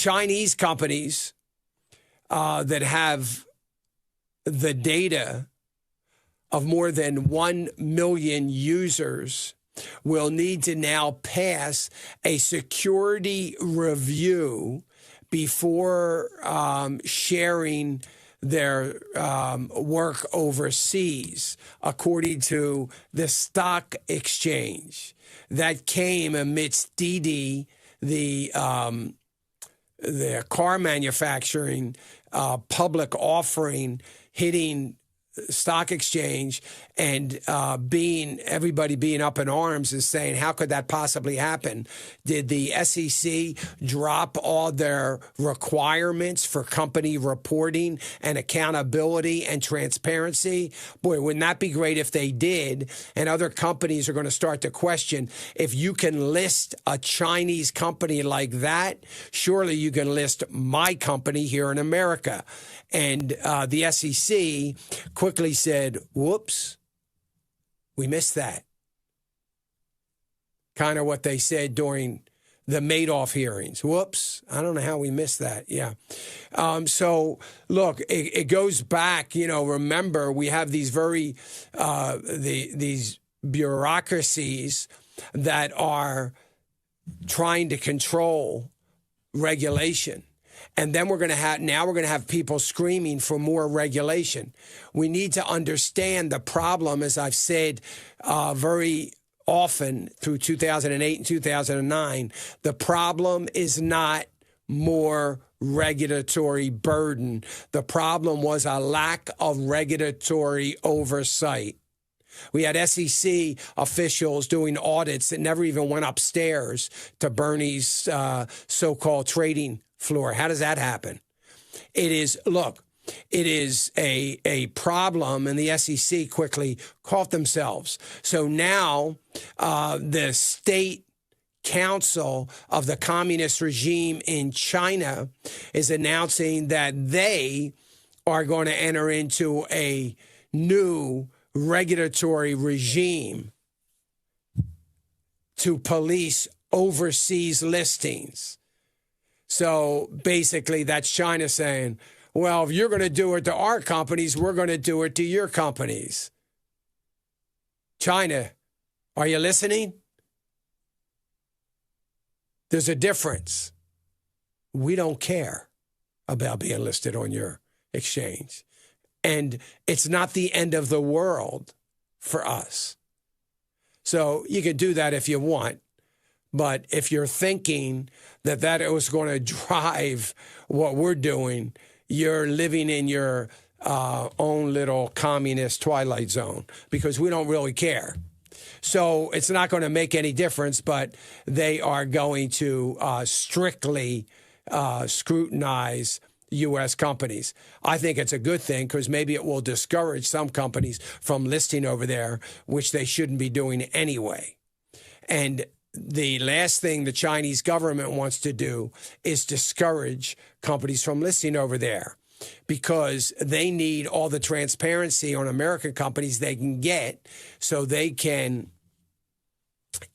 Chinese companies that have the data of more than 1 million users will need to now pass a security review before sharing their work overseas, according to the stock exchange. That came amidst Didi, the car manufacturing public offering hitting stock exchange, and everybody being up in arms and saying, how could that possibly happen? Did the SEC drop all their requirements for company reporting and accountability and transparency? Boy, wouldn't that be great if they did? And other companies are going to start to question, if you can list a Chinese company like that, surely you can list my company here in America. And the SEC quickly said, whoops, we missed that. Kind of what they said during the Madoff hearings. Whoops, I don't know how we missed that. Yeah. So, look, it goes back, remember, we have these these bureaucracies that are trying to control regulation. And then we're going to have people screaming for more regulation. We need to understand the problem, as I've said very often through 2008 and 2009. The problem is not more regulatory burden. The problem was a lack of regulatory oversight. We had SEC officials doing audits that never even went upstairs to Bernie's so-called trading floor. How does that happen? It is a problem, and the SEC quickly caught themselves. So now the state council of the communist regime in China is announcing that they are going to enter into a new regulatory regime to police overseas listings. So basically, that's China saying, well, if you're going to do it to our companies, we're going to do it to your companies. China, are you listening? There's a difference. We don't care about being listed on your exchange. And it's not the end of the world for us. So you can do that if you want. But if you're thinking that was going to drive what we're doing, you're living in your own little communist twilight zone, because we don't really care. So it's not going to make any difference, but they are going to strictly scrutinize U.S. companies. I think it's a good thing, because maybe it will discourage some companies from listing over there, which they shouldn't be doing anyway. And the last thing the Chinese government wants to do is discourage companies from listing over there, because they need all the transparency on American companies they can get, so they can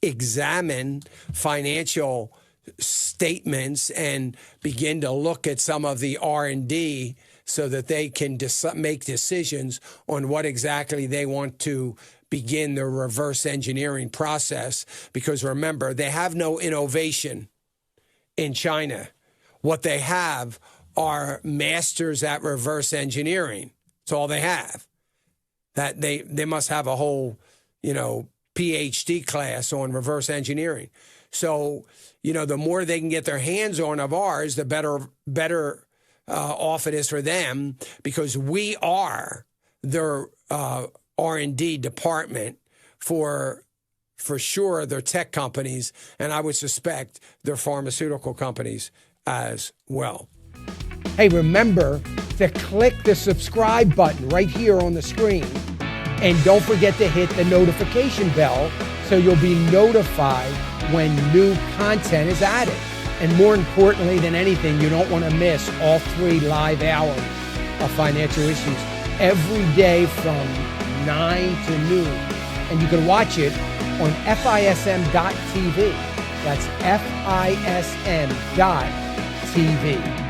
examine financial statements and begin to look at some of the R&D, so that they can make decisions on what exactly they want to begin the reverse engineering process. Because remember, they have no innovation in China. What they have are masters at reverse engineering. That's all they have. That they must have a whole, PhD class on reverse engineering. So, the more they can get their hands on of ours, the better off it is for them, because we are their R&D department for sure, their tech companies, and I would suspect their pharmaceutical companies as well. Hey, remember to click the subscribe button right here on the screen, and don't forget to hit the notification bell so you'll be notified when new content is added. And more importantly than anything, you don't want to miss all 3 live hours of Financial Issues every day from 9 to noon. And you can watch it on FISM.TV. That's FISM.TV. TV.